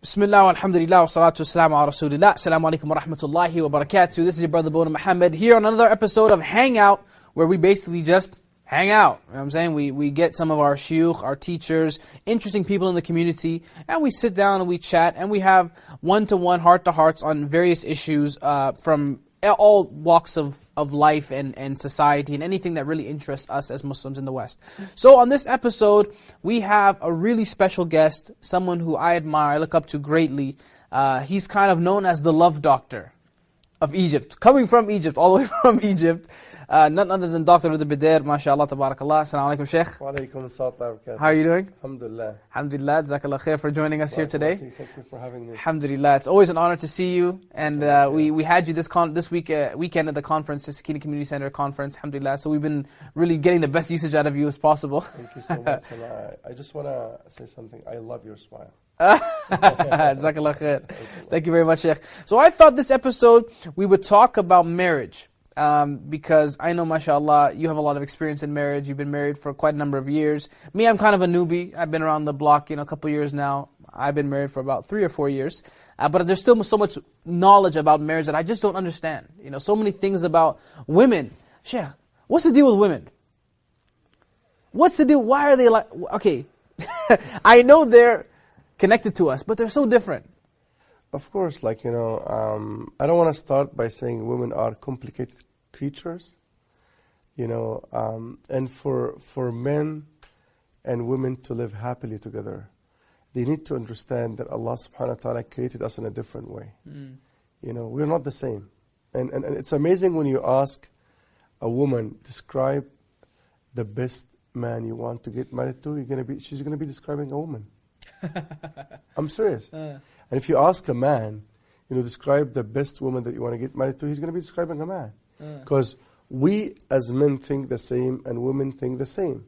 Bismillah, alhamdulillah, wa salatu wassalamu ala rasulillah. Assalamu alaikum wa rahmatullahi wa barakatuh. This is your brother Bona Muhammad here on another episode of Hangout, where we basically just hang out. You know what I'm saying? We get some of our shuyukh, our teachers, interesting people in the community, and we sit down and we chat, and we have one-to-one, heart-to-hearts on various issues from all walks of life and society and anything that really interests us as Muslims in the West. So on this episode, we have a really special guest, someone who I admire, I look up to greatly. He's kind of known as the love doctor of Egypt, coming from Egypt, all the way from Egypt. None other than Dr. Reda Bedeir, mashallah, tabarakallah. Assalamu alaikum, Sheikh. Wa alaikum assalam. How are you doing? Alhamdulillah. Alhamdulillah, jazakallah khair for joining us here today. Thank you for having me. Alhamdulillah, it's always an honor to see you. And we had you this weekend at the conference, the Sakina Community Center conference, alhamdulillah. So we've been really getting the best usage out of you as possible. Thank you so much. And I just want to say something. I love your smile. Jazakallah khair. Thank you very much, Sheikh. So I thought this episode we would talk about marriage. Because I know, mashallah, you have a lot of experience in marriage. You've been married for quite a number of years. Me, I'm kind of a newbie. I've been around the block, a couple years now. I've been married for about 3 or 4 years. But there's still so much knowledge about marriage that I just don't understand. So many things about women. Sheikh, what's the deal with women? What's the deal? Why are they like... Okay, I know they're connected to us, but they're so different. Of course, I don't want to start by saying women are complicated creatures, and for men and women to live happily together, they need to understand that Allah subhanahu wa ta'ala created us in a different way. We're not the same. And it's amazing when you ask a woman, describe the best man you want to get married to, she's going to be describing a woman. I'm serious. And if you ask a man, describe the best woman that you want to get married to, he's going to be describing a man. Because we as men think the same and women think the same.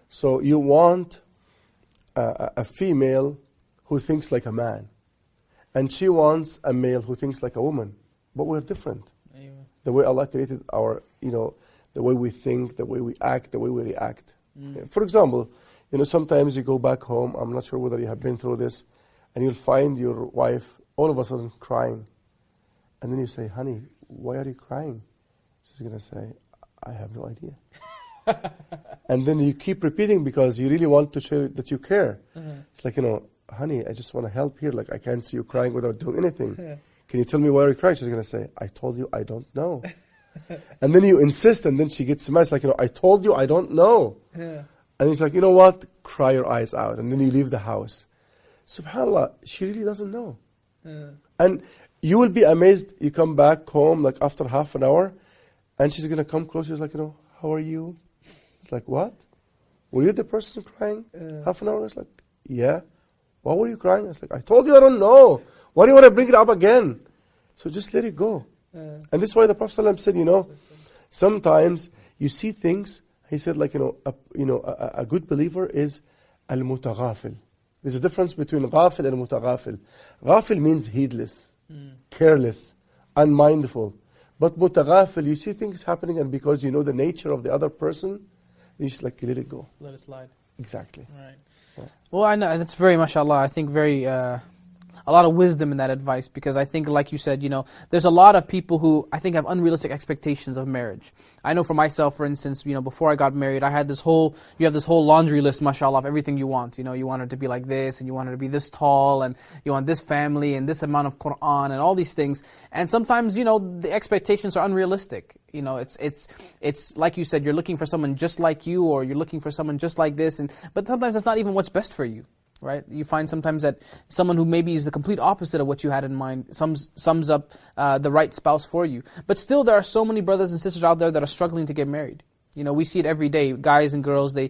So you want a female who thinks like a man. And she wants a male who thinks like a woman. But we're different. The way Allah created our, the way we think, the way we act, the way we react. For example, sometimes you go back home, I'm not sure whether you have been through this, and you'll find your wife all of a sudden crying. And then you say, honey, why are you crying? She's going to say, I have no idea. And then you keep repeating because you really want to show that you care. It's like, honey, I just want to help here. I can't see you crying without doing anything. Can you tell me why you're crying? She's going to say, I told you I don't know. And then you insist, and then she gets mad. It's like, I told you I don't know. And he's like, you know what? Cry your eyes out. And then you leave the house. SubhanAllah, she really doesn't know. And you will be amazed, you come back home after half an hour, and she's going to come close. She's like, how are you? It's like, what? Were you the person crying half an hour? It's like, yeah. Why were you crying? It's like, I told you I don't know. Why do you want to bring it up again? So just let it go. And this is why the Prophet ﷺ said, sometimes you see things. He said, a good believer is al-mutaghafil. There's a difference between ghafil and mutaghafil. Ghafil means heedless, careless, unmindful. But mutaghafil, you see things happening, and because you know the nature of the other person, you just let it go. Let it slide. Exactly. Right. Yeah. Well, I know that's very, mashallah, I think very... a lot of wisdom in that advice, because I think, like you said, there's a lot of people who I think have unrealistic expectations of marriage. I know for myself, for instance, before I got married, I had you have this whole laundry list, mashallah, of everything you want. You want her to be like this, and you want her to be this tall, and you want this family, and this amount of Qur'an, and all these things. And sometimes, the expectations are unrealistic. It's like you said, you're looking for someone just like you, or you're looking for someone just like this, but sometimes that's not even what's best for you. Right? You find sometimes that someone who maybe is the complete opposite of what you had in mind sums up the right spouse for you. But still, there are so many brothers and sisters out there that are struggling to get married. We see it every day. Guys and girls, they're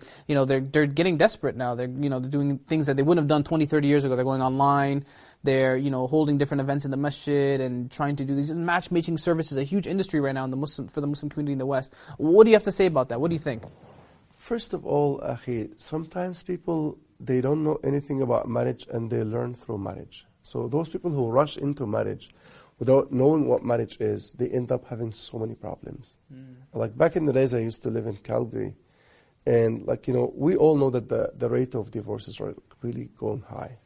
getting desperate now. They're doing things that they wouldn't have done 20, 30 years ago. They're going online. They're holding different events in the masjid and trying to do these matchmaking services. A huge industry right now for the Muslim community in the West. What do you have to say about that? What do you think? First of all, Akhi, sometimes people, they don't know anything about marriage and they learn through marriage. So those people who rush into marriage without knowing what marriage is, they end up having so many problems. Like back in the days, I used to live in Calgary, and we all know that the rate of divorces are really going high.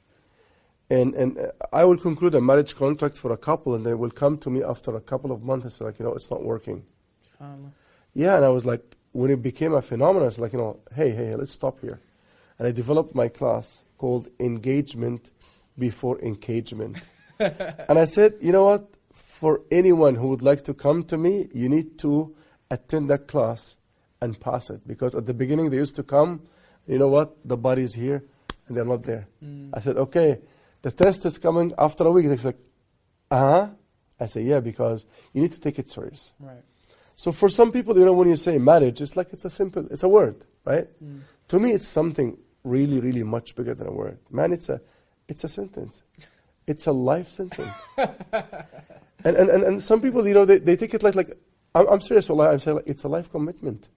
And I will conclude a marriage contract for a couple, and they will come to me after a couple of months and say, like, it's not working. Yeah, and I was like, when it became a phenomenon, it's like, hey, let's stop here. And I developed my class called Engagement Before Engagement. And I said, you know what? For anyone who would like to come to me, you need to attend that class and pass it. Because at the beginning, they used to come, you know what? The body's here, and they're not there. I said, okay, the test is coming after a week. It's like, I say, yeah, because you need to take it serious. Right. So for some people, when you say marriage, it's like it's a word, right? To me, it's something really, really much bigger than a word. Man, it's a sentence. It's a life sentence. and some people, they take it like I'm serious. I'm saying it's a life commitment.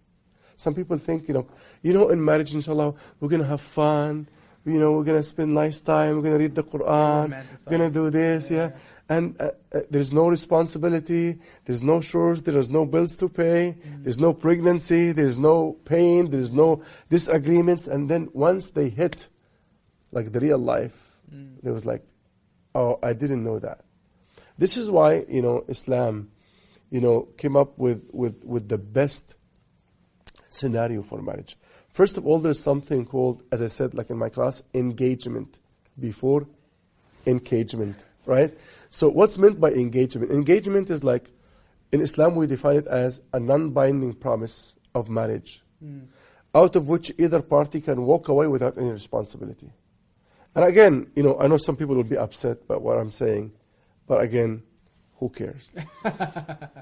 Some people think, in marriage, inshallah, we're gonna have fun. We're gonna spend nice time. We're gonna read the Quran. We're gonna do this, yeah. And there's no responsibility. There's no chores. There's no bills to pay. There's no pregnancy. There's no pain. There's no disagreements. And then once they hit, like the real life, they was like, oh, I didn't know that. This is why Islam, came up with the best scenario for marriage. First of all, there's something called, as I said, like in my class, engagement before engagement, right? So what's meant by engagement? Engagement is like, in Islam we define it as a non-binding promise of marriage, out of which either party can walk away without any responsibility. And again, I know some people will be upset by what I'm saying, but again, who cares?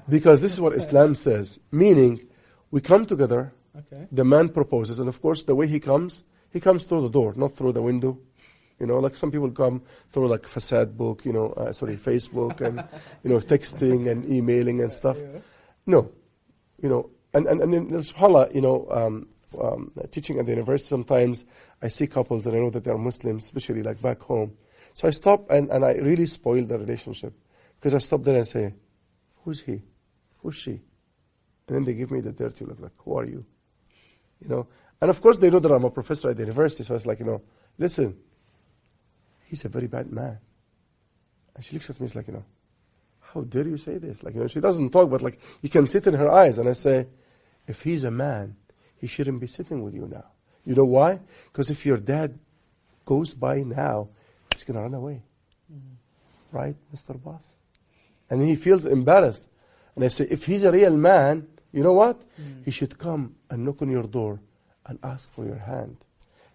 Because this is what Islam says, meaning we come together. Okay. The man proposes, and of course, the way he comes through the door, not through the window. Like some people come through like Facebook, Facebook, and texting and emailing and stuff. Yeah. No, and subhanAllah, teaching at the university, sometimes I see couples and I know that they are Muslims, especially like back home. So I stop and I really spoil the relationship, because I stop there and say, who's he? Who's she? And then they give me the dirty look, like, who are you? And of course they know that I'm a professor at the university, so it's like, listen, he's a very bad man. And she looks at me, it's like, how dare you say this? Like, she doesn't talk, but like, you can see it in her eyes. And I say, if he's a man, he shouldn't be sitting with you now. You know why? Because if your dad goes by now, he's going to run away. Right, Mr. Boss? And he feels embarrassed. And I say, if he's a real man, you know what? He should come and knock on your door and ask for your hand.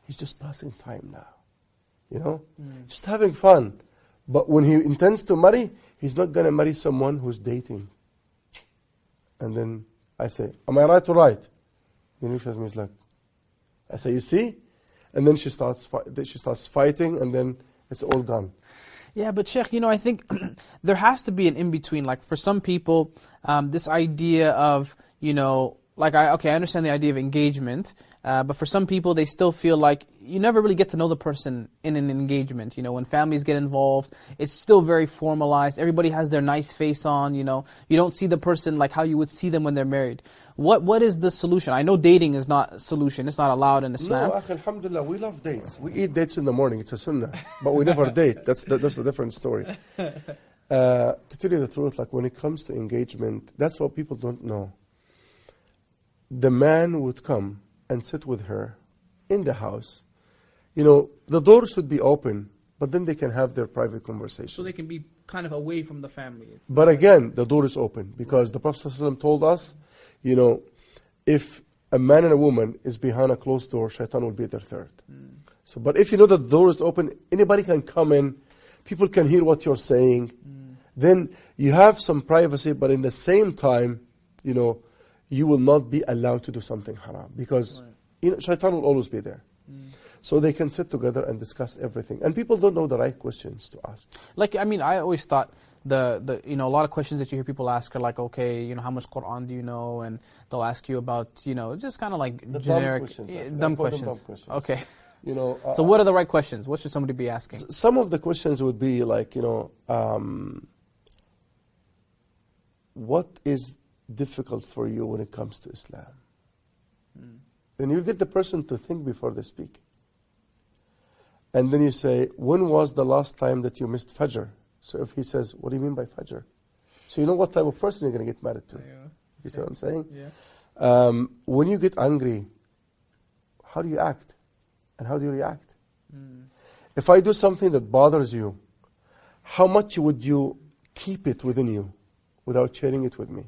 He's just passing time now. Just having fun. But when he intends to marry, he's not going to marry someone who's dating. And then I say, am I right or right? Then he looks at me, he's like, I say, you see? And then she starts fighting, and then it's all gone. Yeah, but Sheikh, I think there has to be an in-between. Like for some people, this idea of, I understand the idea of engagement, but for some people, they still feel like you never really get to know the person in an engagement. When families get involved, it's still very formalized. Everybody has their nice face on, You don't see the person like how you would see them when they're married. What is the solution? I know dating is not a solution. It's not allowed in Islam. No, alhamdulillah, we love dates. We eat dates in the morning. It's a sunnah. But we never date. That's a different story. To tell you the truth, like when it comes to engagement, that's what people don't know. The man would come and sit with her in the house. The door should be open, but then they can have their private conversation. So they can be kind of away from the family. But again, the door is open, because the Prophet ﷺ told us, if a man and a woman is behind a closed door, shaitan will be their third. So, but if you know that the door is open, anybody can come in, people can hear what you're saying, then you have some privacy, but in the same time, you will not be allowed to do something haram, because shaitan will always be there. So they can sit together and discuss everything. And people don't know the right questions to ask. I always thought a lot of questions that you hear people ask are like, okay, how much Quran do you know? And they'll ask you about, just kind of like the generic, dumb questions. Okay. So what are the right questions? What should somebody be asking? Some of the questions would be like, what is difficult for you when it comes to Islam? Then you get the person to think before they speak. And then you say, when was the last time that you missed Fajr? So if he says, what do you mean by Fajr? So you know what type of person you're going to get married to. You see what I'm saying? Yeah. When you get angry, how do you act? And how do you react? If I do something that bothers you, how much would you keep it within you without sharing it with me?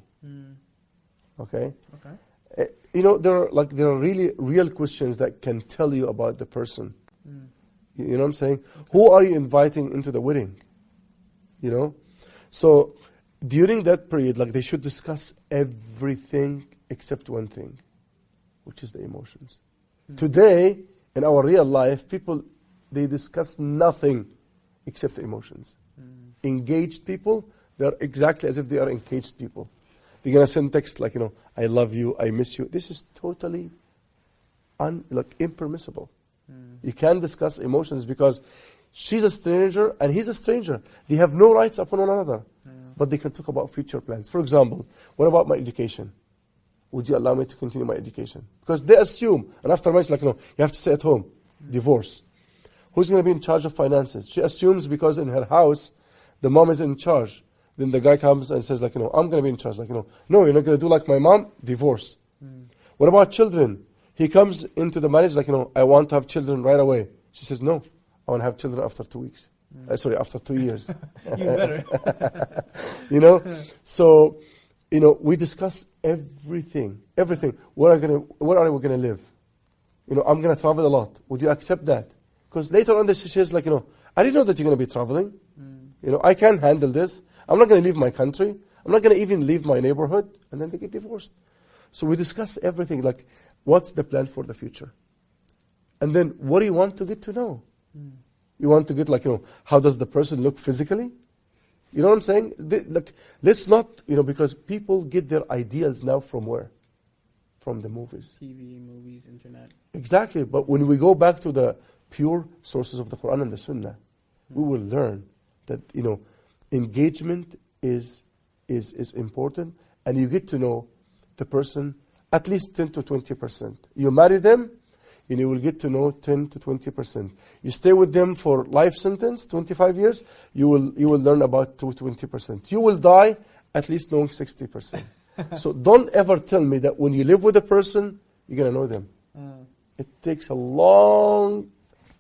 Okay? You know, there are really real questions that can tell you about the person. You know what I'm saying? Who are you inviting into the wedding? You know? So during that period, like, they should discuss everything except one thing, which is the emotions. Today, in our real life, people, they discuss nothing except the emotions. Engaged people, they're exactly as if they are engaged people. They're going to send text like, you know, I love you, I miss you. This is totally impermissible. You can't discuss emotions because she's a stranger and he's a stranger. They have no rights upon one another. But they can talk about future plans. For example, what about my education? Would you allow me to continue my education? Because they assume, and after marriage, like, you know, you have to stay at home. Divorce. Who's going to be in charge of finances? She assumes because in her house, the mom is in charge. Then the guy comes and says, like, you know, I'm going to be in charge. Like, you know, no, you're not going to do like my mom. Divorce. What about children? He comes into the marriage like, you know, I want to have children right away. She says, no, I want to have children after 2 weeks. After 2 years. You better. You know? So, you know, we discuss everything. Where are we going to live? You know, I'm going to travel a lot. Would you accept that? Because later on, she says, like, you know, I didn't know that you're going to be traveling. You know, I can't handle this. I'm not going to leave my country. I'm not going to even leave my neighborhood. And then they get divorced. So we discuss everything, like, what's the plan for the future? And then, what do you want to get to know? You want to get, like, you know, how does the person look physically? You know what I'm saying? Like, let's not, you know, because people get their ideals now from where? From the movies. TV, movies, internet. Exactly. But when we go back to the pure sources of the Quran and the Sunnah, we will learn that, you know, engagement is important, and you get to know the person at least 10 to 20%. You marry them, and you will get to know 10 to 20%. You stay with them for life sentence, 25 years, you will learn about 2 to 20%. You will die at least knowing 60%. So don't ever tell me that when you live with a person, you're going to know them. It takes a long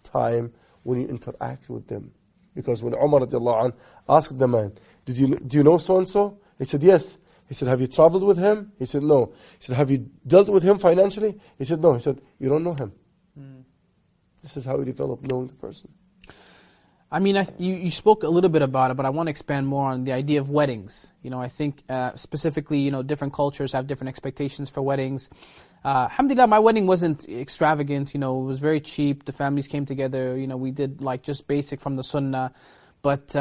time when you interact with them. Because when Umar radiallahu anh asked the man, do you know so-and-so? He said, yes. He said, have you traveled with him? He said, no. He said, have you dealt with him financially? He said, no. He said, you don't know him. This is how you develop knowing the person. I mean, you spoke a little bit about it, but I want to expand more on the idea of weddings. You know, I think specifically, you know, different cultures have different expectations for weddings. Alhamdulillah, my wedding wasn't extravagant. You know, it was very cheap. The families came together. You know, we did like just basic from the Sunnah. But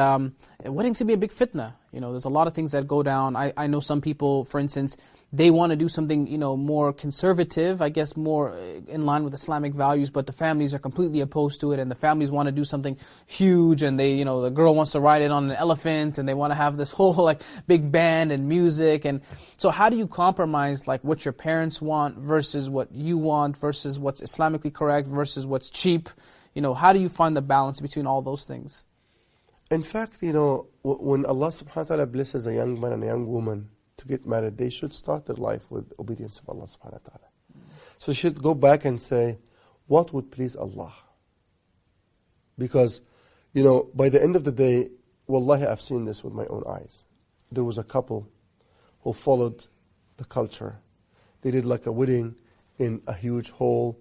weddings can be a big fitna. You know, there's a lot of things that go down. I know some people, for instance, they want to do something, you know, more conservative, I guess more in line with Islamic values, but the families are completely opposed to it, and the families want to do something huge, and they, you know, the girl wants to ride it on an elephant, and they want to have this whole like big band and music. And so how do you compromise like what your parents want versus what you want versus what's Islamically correct versus what's cheap? You know, how do you find the balance between all those things? In fact, you know, when Allah subhanahu wa ta'ala blesses a young man and a young woman to get married, they should start their life with obedience of Allah subhanahu wa ta'ala. So they should go back and say, what would please Allah? Because, you know, by the end of the day, wallahi, I've seen this with my own eyes. There was a couple who followed the culture. They did like a wedding in a huge hall,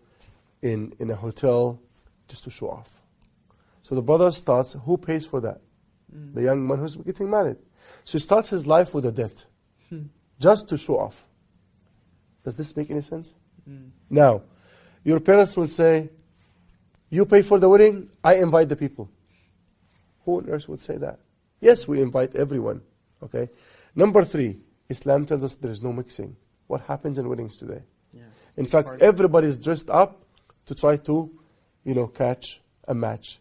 in a hotel, just to show off. So the brother starts, who pays for that? The young man who's getting married. So he starts his life with a debt, just to show off. Does this make any sense? Now, your parents will say, you pay for the wedding, I invite the people. Who on earth would say that? Yes, we invite everyone. Okay. Number 3, Islam tells us there is no mixing. What happens in weddings today? Yeah. In fact, everybody is dressed up to try to, you know, catch a match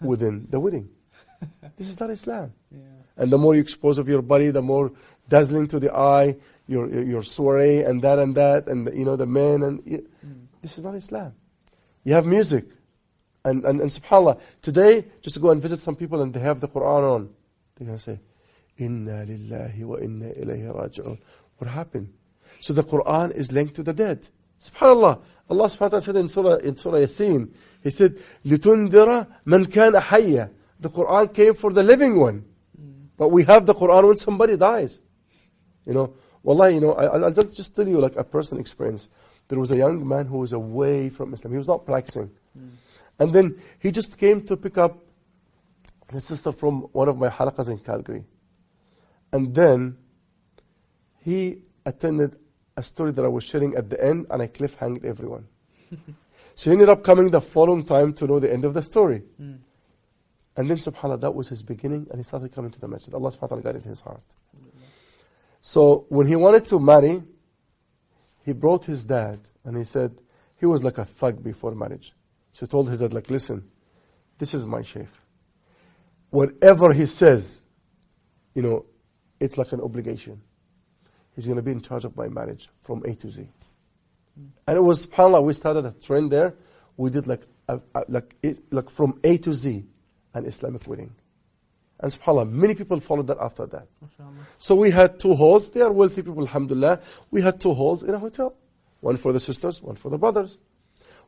within the wedding. This is not Islam. Yeah. And the more you expose of your body, the more dazzling to the eye, your soiree and you know, the men. And this is not Islam. You have music. And subhanAllah, today, just to go and visit some people and they have the Quran on, they're going to say, Inna lillahi wa inna ilayhi raji'un. What happened? So the Quran is linked to the dead. SubhanAllah. Allah subhanahu wa ta'ala said in Surah Yasin, He said, لِتُنْذِرَ مَنْ كَانَ حَيًّا. The Quran came for the living one. But we have the Quran when somebody dies. Wallahi, I'll just tell you like a personal experience. There was a young man who was away from Islam. He was not practicing. And then he just came to pick up his sister from one of my halaqas in Calgary. And then he attended a story that I was sharing at the end, and I cliffhanged everyone. So he ended up coming the following time to know the end of the story. And then subhanAllah, that was his beginning, and he started coming to the masjid. Allah subhanahu wa ta'ala guided his heart. So when he wanted to marry, he brought his dad, and he said, he was like a thug before marriage. So he told his dad, like, listen, this is my sheikh. Whatever he says, it's like an obligation. He's going to be in charge of my marriage from A to Z. And it was, subhanAllah, we started a trend there. We did like from A to Z, an Islamic wedding. And subhanAllah, many people followed that after that. So we had 2 halls. They are wealthy people, alhamdulillah. We had 2 halls in a hotel. One for the sisters, one for the brothers.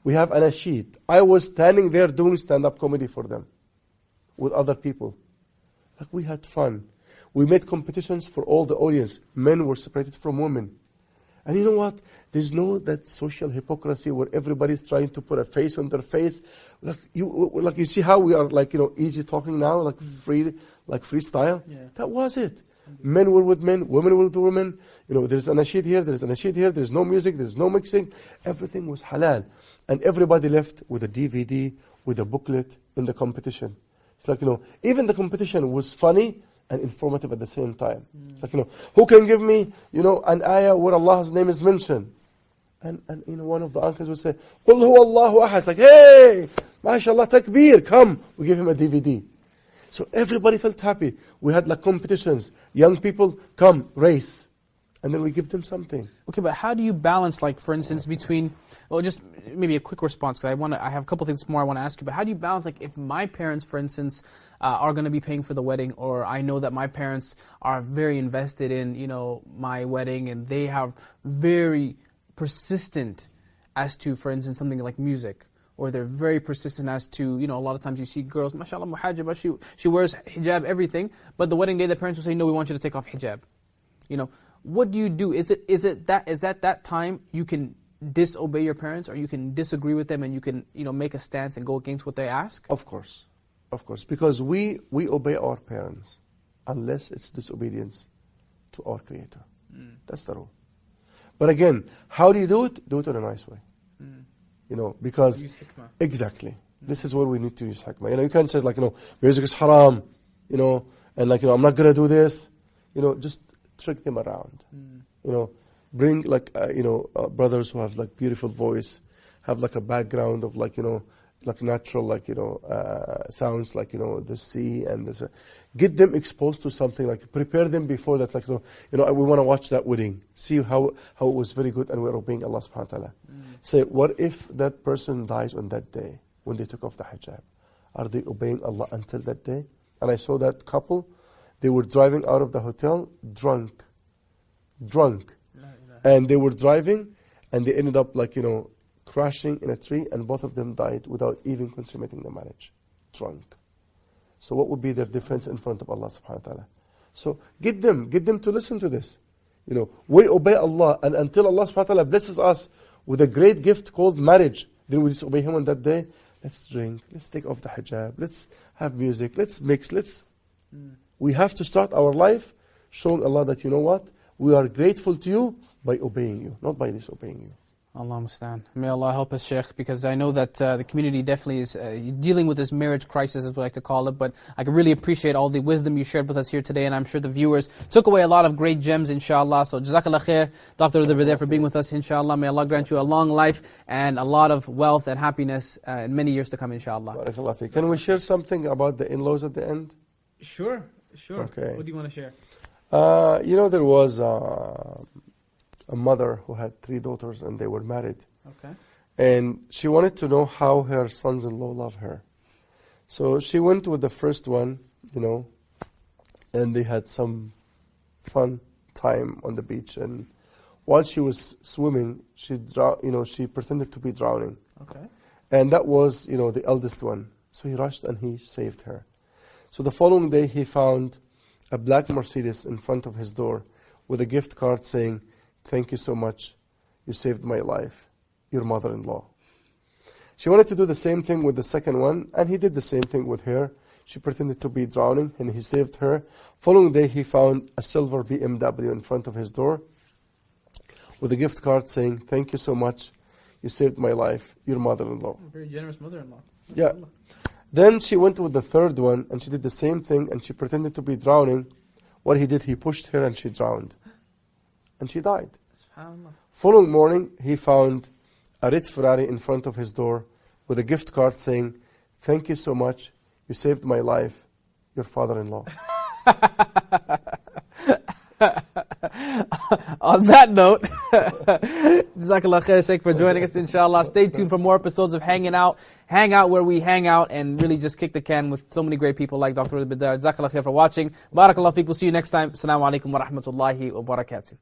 We have an anashid. I was standing there doing stand-up comedy for them with other people. Like, we had fun. We made competitions for all the audience. Men were separated from women. And you know what? There's no that social hypocrisy where everybody's trying to put a face on their face. Like you see how we are easy talking now, like freestyle. Yeah. That was it. Men were with men, women were with women. There's an anashid here, there's an anashid here, there's no music, there's no mixing. Everything was halal. And everybody left with a DVD, with a booklet in the competition. It's like, even the competition was funny and informative at the same time. It's like, who can give me, an ayah where Allah's name is mentioned? And one of the uncles would say, قُلْ هُوَ اللَّهُ أَحَدٌ. It's like, hey, mashallah, takbir, come. We give him a DVD. So everybody felt happy. We had like competitions. Young people, come, race. And then we give them something. Okay, but how do you balance, like, for instance, between, well, just maybe a quick response, because I have a couple things more I want to ask you, but how do you balance, like, if my parents, for instance, are going to be paying for the wedding, or I know that my parents are very invested in, my wedding, and they have very persistent as to, for instance, something like music, or they're very persistent as to, a lot of times you see girls, mashallah, muhajjaba, she wears hijab, everything, but the wedding day the parents will say, no, we want you to take off hijab. What do you do? Is that time you can disobey your parents, or you can disagree with them and you can make a stance and go against what they ask? Of course, because we obey our parents unless it's disobedience to our Creator. That's the rule. But again, how do you do it? Do it in a nice way. Because use hikmah. Exactly. This is where we need to use hikmah. You can't say like music is haram, and like I'm not gonna do this. Just trick them around. Bring like brothers who have like beautiful voice, have like a background of like natural sounds like the sea and this. Get them exposed to something, like prepare them before that, like we want to watch that wedding, see how it was very good, and we're obeying Allah subhanahu wa ta'ala. Say, what if that person dies on that day when they took off the hijab? Are they obeying Allah until that day? And I saw that couple, they were driving out of the hotel drunk, and they were driving, and they ended up crashing in a tree, and both of them died without even consummating the marriage, drunk. So what would be their defense in front of Allah subhanahu wa ta'ala? So get them to listen to this. We obey Allah, and until Allah subhanahu wa ta'ala blesses us with a great gift called marriage, then we disobey Him on that day. Let's drink, let's take off the hijab, let's have music, let's mix, we have to start our life showing Allah that, we are grateful to you by obeying you, not by disobeying you. Allah musta'an. May Allah help us, Sheikh, because I know that the community definitely is dealing with this marriage crisis, as we like to call it, but I can really appreciate all the wisdom you shared with us here today, and I'm sure the viewers took away a lot of great gems, inshallah. So Jazakallah khair, Dr. Reda Bedeir, for being with us, inshallah. May Allah grant you a long life and a lot of wealth and happiness in many years to come, inshallah. Barakallah fi. Can we share something about the in-laws at the end? Sure. Okay. What do you want to share? There was a mother who had 3 daughters, and they were married. Okay. And she wanted to know how her sons-in-law love her. So she went with the first one, and they had some fun time on the beach. And while she was swimming, she pretended to be drowning. Okay. And that was, the eldest one. So he rushed and he saved her. So the following day, he found a black Mercedes in front of his door with a gift card saying, "Thank you so much. You saved my life. Your mother-in-law." She wanted to do the same thing with the second one, and he did the same thing with her. She pretended to be drowning, and he saved her. Following day, he found a silver BMW in front of his door with a gift card saying, "Thank you so much. You saved my life. Your mother-in-law." Very generous mother-in-law. Yeah. Then she went with the third one, and she did the same thing, and she pretended to be drowning. What he did, he pushed her, and she drowned. And she died. SubhanAllah. Following morning, he found a red Ferrari in front of his door with a gift card saying, "Thank you so much. You saved my life. Your father-in-law." On that note, Jazakallah khair, Sheikh, for joining us, inshallah. Stay tuned for more episodes of Hangout, where we hang out and really just kick the can with so many great people like Dr. Reda Bedeir. Jazakallah khair for watching. Barakallah feek. We'll see you next time. Assalamu alaikum wa rahmatullahi wa barakatuh.